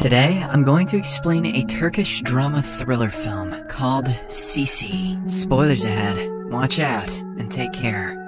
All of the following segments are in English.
Today, I'm going to explain a Turkish drama thriller film called Cici. Spoilers ahead. Watch out, and take care.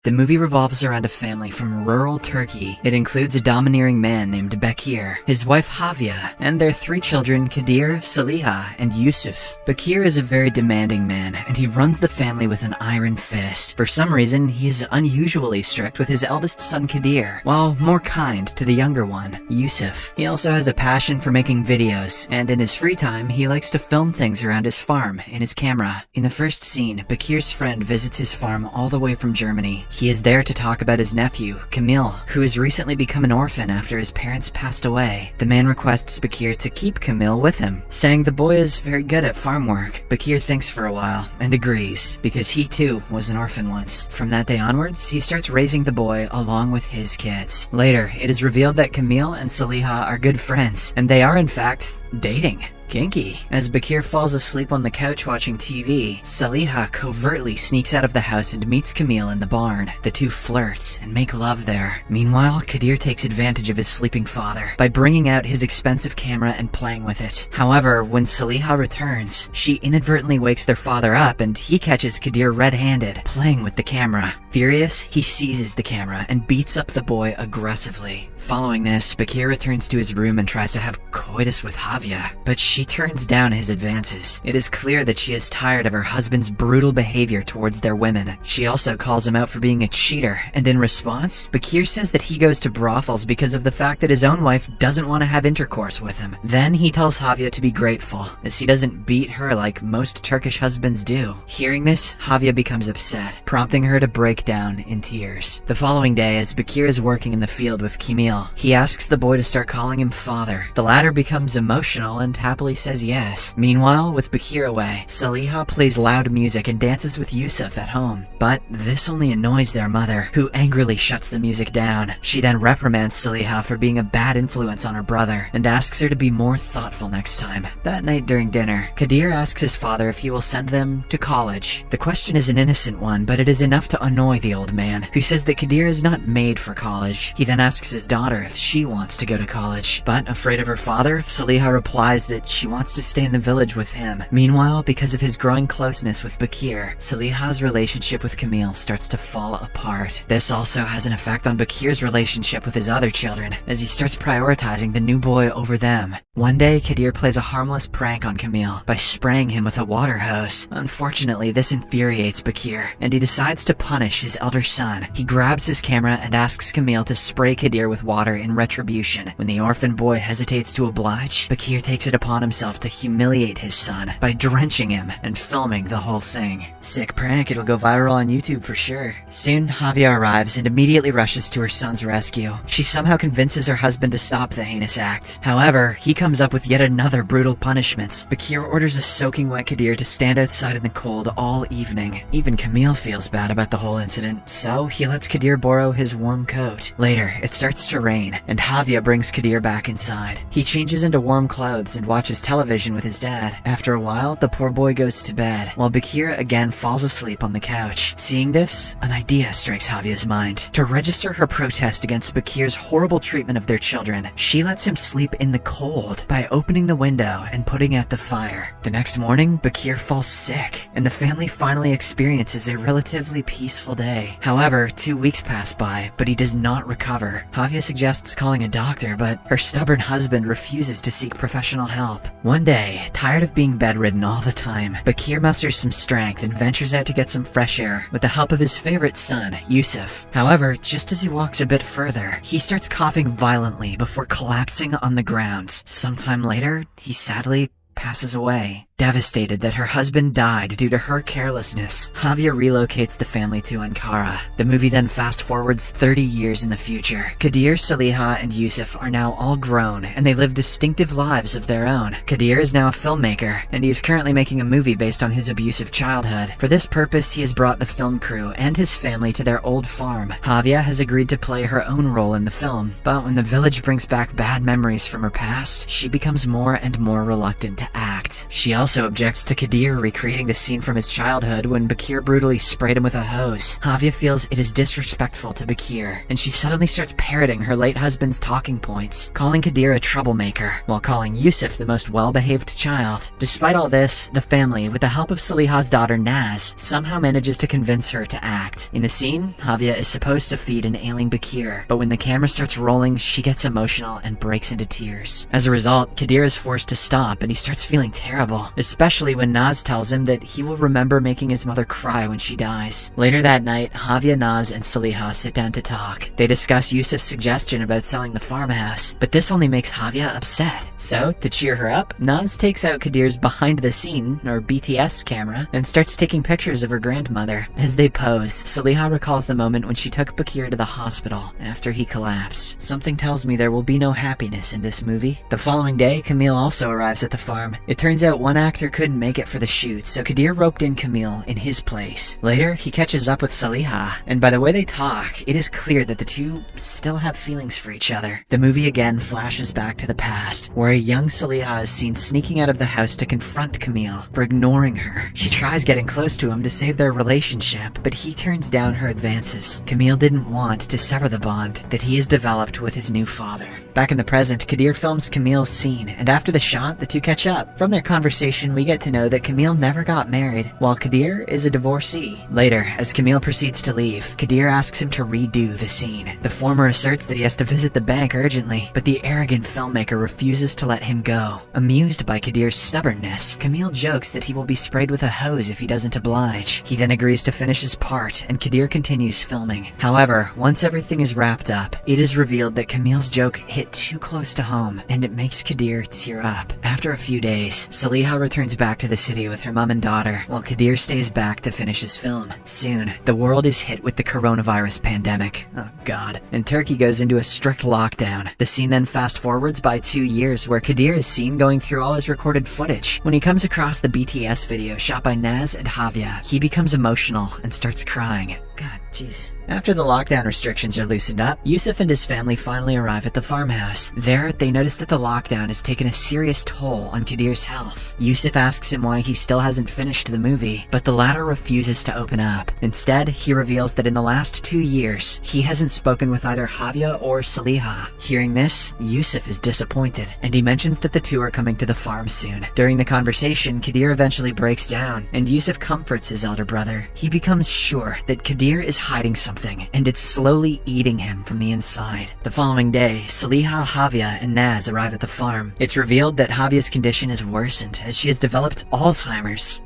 The movie revolves around a family from rural Turkey. It includes a domineering man named Bekir, his wife Havia, and their 3 children Kadir, Saliha, and Yusuf. Bekir is a very demanding man, and he runs the family with an iron fist. For some reason, he is unusually strict with his eldest son Kadir, while more kind to the younger one, Yusuf. He also has a passion for making videos, and in his free time, he likes to film things around his farm in his camera. In the first scene, Bekir's friend visits his farm all the way from Germany. He is there to talk about his nephew, Camille, who has recently become an orphan after his parents passed away. The man requests Bekir to keep Camille with him, saying the boy is very good at farm work. Bekir thinks for a while and agrees, because he too was an orphan once. From that day onwards, he starts raising the boy along with his kids. Later, it is revealed that Camille and Saliha are good friends, and they are in fact dating. Kinky. As Bekir falls asleep on the couch watching TV, Saliha covertly sneaks out of the house and meets Camille in the barn. The two flirt and make love there. Meanwhile, Kadir takes advantage of his sleeping father by bringing out his expensive camera and playing with it. However, when Saliha returns, she inadvertently wakes their father up and he catches Kadir red-handed, playing with the camera. Furious, he seizes the camera and beats up the boy aggressively. Following this, Bekir returns to his room and tries to have coitus with Havia, but she turns down his advances. It is clear that she is tired of her husband's brutal behavior towards their women. She also calls him out for being a cheater, and in response, Bekir says that he goes to brothels because of the fact that his own wife doesn't want to have intercourse with him. Then he tells Havia to be grateful, as he doesn't beat her like most Turkish husbands do. Hearing this, Havia becomes upset, prompting her to break down in tears. The following day, as Bekir is working in the field with Camille, he asks the boy to start calling him father. The latter becomes emotional and happily says yes. Meanwhile, with Bekir away, Saliha plays loud music and dances with Yusuf at home. But this only annoys their mother, who angrily shuts the music down. She then reprimands Saliha for being a bad influence on her brother, and asks her to be more thoughtful next time. That night during dinner, Kadir asks his father if he will send them to college. The question is an innocent one, but it is enough to annoy the old man, who says that Kadir is not made for college. He then asks his daughter if she wants to go to college, but afraid of her father, Saliha replies that she wants to stay in the village with him. Meanwhile, because of his growing closeness with Bekir, Saliha's relationship with Camille starts to fall apart. This also has an effect on Bekir's relationship with his other children, as he starts prioritizing the new boy over them. One day, Kadir plays a harmless prank on Camille by spraying him with a water hose. Unfortunately, this infuriates Bekir, and he decides to punish his elder son. He grabs his camera and asks Camille to spray Kadir with water in retribution. When the orphan boy hesitates to oblige, Bekir takes it upon himself to humiliate his son by drenching him and filming the whole thing. Sick prank, it'll go viral on YouTube for sure. Soon, Havia arrives and immediately rushes to her son's rescue. She somehow convinces her husband to stop the heinous act. However, he comes up with yet another brutal punishment. Bekir orders a soaking wet Kadir to stand outside in the cold all evening. Even Camille feels bad about the whole incident, so he lets Kadir borrow his warm coat. Later, it starts to rain, and Havia brings Kadir back inside. He changes into warm clothes and watches television with his dad. After a while, the poor boy goes to bed, while Bekir again falls asleep on the couch. Seeing this, an idea strikes Havia's mind. To register her protest against Bekir's horrible treatment of their children, she lets him sleep in the cold by opening the window and putting out the fire. The next morning, Bekir falls sick, and the family finally experiences a relatively peaceful day. However, 2 weeks pass by, but he does not recover. Havia suggests calling a doctor, but her stubborn husband refuses to seek professional help. One day, tired of being bedridden all the time, Bekir musters some strength and ventures out to get some fresh air with the help of his favorite son, Yusuf. However, just as he walks a bit further, he starts coughing violently before collapsing on the ground. Sometime later, he sadly passes away. Devastated that her husband died due to her carelessness, Havia relocates the family to Ankara. The movie then fast-forwards 30 years in the future. Kadir, Saliha, and Yusuf are now all grown, and they live distinctive lives of their own. Kadir is now a filmmaker, and he is currently making a movie based on his abusive childhood. For this purpose, he has brought the film crew and his family to their old farm. Havia has agreed to play her own role in the film, but when the village brings back bad memories from her past, she becomes more and more reluctant to to act. She also objects to Kadir recreating the scene from his childhood when Bakir brutally sprayed him with a hose. Havia feels it is disrespectful to Bakir, and she suddenly starts parroting her late husband's talking points, calling Kadir a troublemaker, while calling Yusuf the most well-behaved child. Despite all this, the family, with the help of Saliha's daughter Naz, somehow manages to convince her to act. In the scene, Havia is supposed to feed an ailing Bakir, but when the camera starts rolling, she gets emotional and breaks into tears. As a result, Kadir is forced to stop, and he starts feeling terrible, especially when Naz tells him that he will remember making his mother cry when she dies. Later that night, Havia, Naz, and Saliha sit down to talk. They discuss Yusuf's suggestion about selling the farmhouse, but this only makes Havia upset. So, to cheer her up, Naz takes out Kadir's behind-the-scene, or BTS, camera and starts taking pictures of her grandmother. As they pose, Saliha recalls the moment when she took Bakir to the hospital after he collapsed. Something tells me there will be no happiness in this movie. The following day, Camille also arrives at the farm. It turns out one actor couldn't make it for the shoot, so Kadir roped in Camille in his place. Later, he catches up with Saliha, and by the way they talk, it is clear that the two still have feelings for each other. The movie again flashes back to the past, where a young Saliha is seen sneaking out of the house to confront Camille for ignoring her. She tries getting close to him to save their relationship, but he turns down her advances. Camille didn't want to sever the bond that he has developed with his new father. Back in the present, Kadir films Camille's scene, and after the shot, the two catch up. From their conversation, we get to know that Camille never got married, while Kadir is a divorcee. Later, as Camille proceeds to leave, Kadir asks him to redo the scene. The former asserts that he has to visit the bank urgently, but the arrogant filmmaker refuses to let him go. Amused by Kadir's stubbornness, Camille jokes that he will be sprayed with a hose if he doesn't oblige. He then agrees to finish his part, and Kadir continues filming. However, once everything is wrapped up, it is revealed that Camille's joke hit too close to home, and it makes Kadir tear up. After a few days, Saliha returns back to the city with her mom and daughter, while Kadir stays back to finish his film. Soon, the world is hit with the coronavirus pandemic. Oh god. And Turkey goes into a strict lockdown. The scene then fast forwards by 2 years, where Kadir is seen going through all his recorded footage. When he comes across the BTS video shot by Naz and Havia, he becomes emotional and starts crying. God, jeez. After the lockdown restrictions are loosened up, Yusuf and his family finally arrive at the farmhouse. There, they notice that the lockdown has taken a serious toll on Kadir's health. Yusuf asks him why he still hasn't finished the movie, but the latter refuses to open up. Instead, he reveals that in the last 2 years, he hasn't spoken with either Havia or Saliha. Hearing this, Yusuf is disappointed, and he mentions that the two are coming to the farm soon. During the conversation, Kadir eventually breaks down, and Yusuf comforts his elder brother. He becomes sure that Kadir is hiding something, and it's slowly eating him from the inside. The following day, Saliha, Havia, and Naz arrive at the farm. It's revealed that Havia's condition has worsened as she has developed Alzheimer's.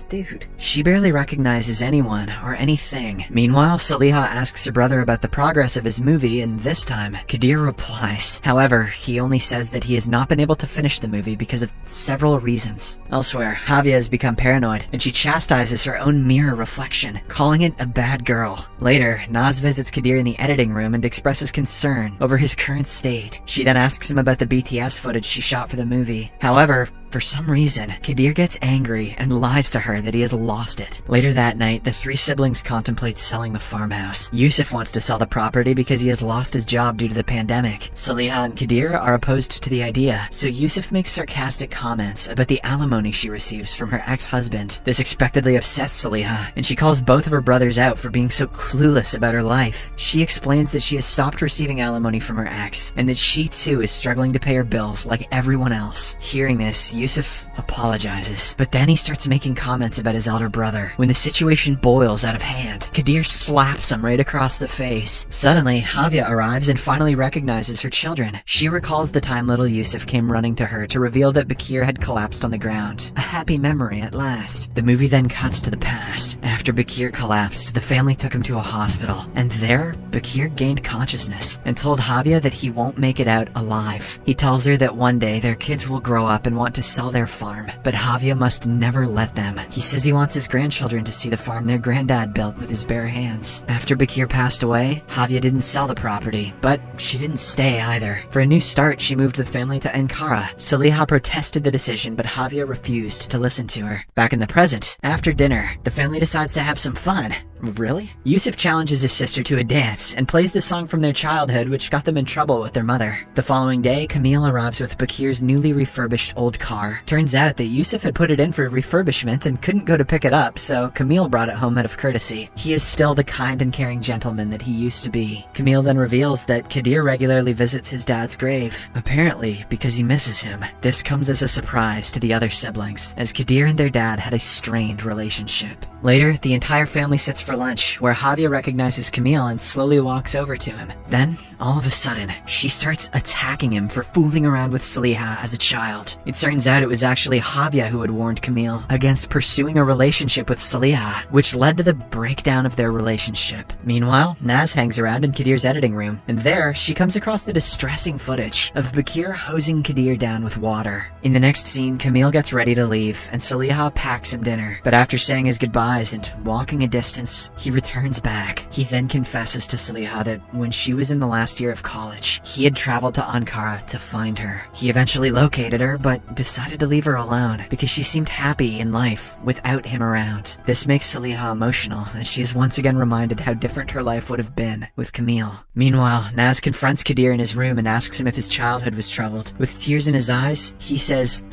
Dude. She barely recognizes anyone or anything. Meanwhile, Saliha asks her brother about the progress of his movie, and this time, Kadir replies. However, he only says that he has not been able to finish the movie because of several reasons. Elsewhere, Havia has become paranoid, and she chastises her own mirror reflection, calling it a bad girl. Later, Naz visits Kadir in the editing room and expresses concern over his current state. She then asks him about the BTS footage she shot for the movie. However, for some reason, Kadir gets angry and lies to her that he has lost it. Later that night, the 3 siblings contemplate selling the farmhouse. Yusuf wants to sell the property because he has lost his job due to the pandemic. Saliha and Kadir are opposed to the idea, so Yusuf makes sarcastic comments about the alimony she receives from her ex-husband. This expectedly upsets Saliha, and she calls both of her brothers out for being so clueless about her life. She explains that she has stopped receiving alimony from her ex, and that she too is struggling to pay her bills like everyone else. Hearing this, Yusuf apologizes, but then he starts making comments about his elder brother. When the situation boils out of hand, Kadir slaps him right across the face. Suddenly, Havia arrives and finally recognizes her children. She recalls the time little Yusuf came running to her to reveal that Bakir had collapsed on the ground. A happy memory at last. The movie then cuts to the past. After Bakir collapsed, the family took him to a hospital, and there, Bakir gained consciousness and told Havia that he won't make it out alive. He tells her that one day their kids will grow up and want to sell their farm, but Havia must never let them. He says he wants his grandchildren to see the farm their granddad built with his bare hands. After Bakir passed away, Havia didn't sell the property, but she didn't stay either. For a new start, she moved the family to Ankara. Saliha protested the decision, but Havia refused to listen to her. Back in the present, after dinner, the family decides to have some fun. Really? Yusuf challenges his sister to a dance and plays the song from their childhood which got them in trouble with their mother. The following day, Camille arrives with Bakir's newly refurbished old car car. Turns out that Yusuf had put it in for refurbishment and couldn't go to pick it up, so Camille brought it home out of courtesy. He is still the kind and caring gentleman that he used to be. Camille then reveals that Kadir regularly visits his dad's grave, apparently because he misses him. This comes as a surprise to the other siblings, as Kadir and their dad had a strained relationship. Later, the entire family sits for lunch, where Javier recognizes Camille and slowly walks over to him. Then, all of a sudden, she starts attacking him for fooling around with Saliha as a child. It turns out it was actually Javier who had warned Camille against pursuing a relationship with Saliha, which led to the breakdown of their relationship. Meanwhile, Naz hangs around in Kadir's editing room, and there, she comes across the distressing footage of Bakir hosing Kadir down with water. In the next scene, Camille gets ready to leave, and Saliha packs him dinner, but after saying his goodbyes and walking a distance, he returns back. He then confesses to Saliha that when she was in the last year of college, he had traveled to Ankara to find her. He eventually located her, but decided to leave her alone because she seemed happy in life without him around. This makes Saliha emotional, as she is once again reminded how different her life would have been with Camille. Meanwhile, Naz confronts Kadir in his room and asks him if his childhood was troubled. With tears in his eyes, he says,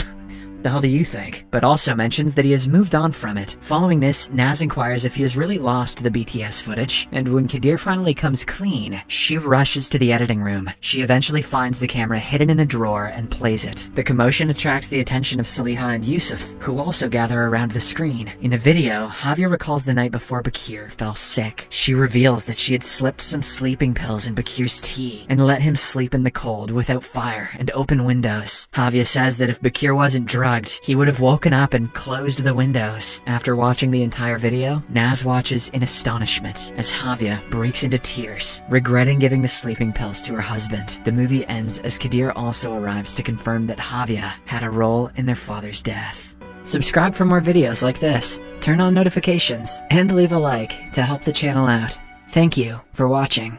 "The hell do you think?" but also mentions that he has moved on from it. Following this, Naz inquires if he has really lost the BTS footage, and when Kadir finally comes clean, she rushes to the editing room. She eventually finds the camera hidden in a drawer and plays it. The commotion attracts the attention of Saliha and Yusuf, who also gather around the screen. In the video, Javier recalls the night before Bakir fell sick. She reveals that she had slipped some sleeping pills in Bakir's tea and let him sleep in the cold without fire and open windows. Javier says that if Bakir wasn't drugged, he would have woken up and closed the windows. After watching the entire video, Naz watches in astonishment as Javier breaks into tears, regretting giving the sleeping pills to her husband. The movie ends as Kadir also arrives to confirm that Javier had a role in their father's death. Subscribe for more videos like this, turn on notifications, and leave a like to help the channel out. Thank you for watching.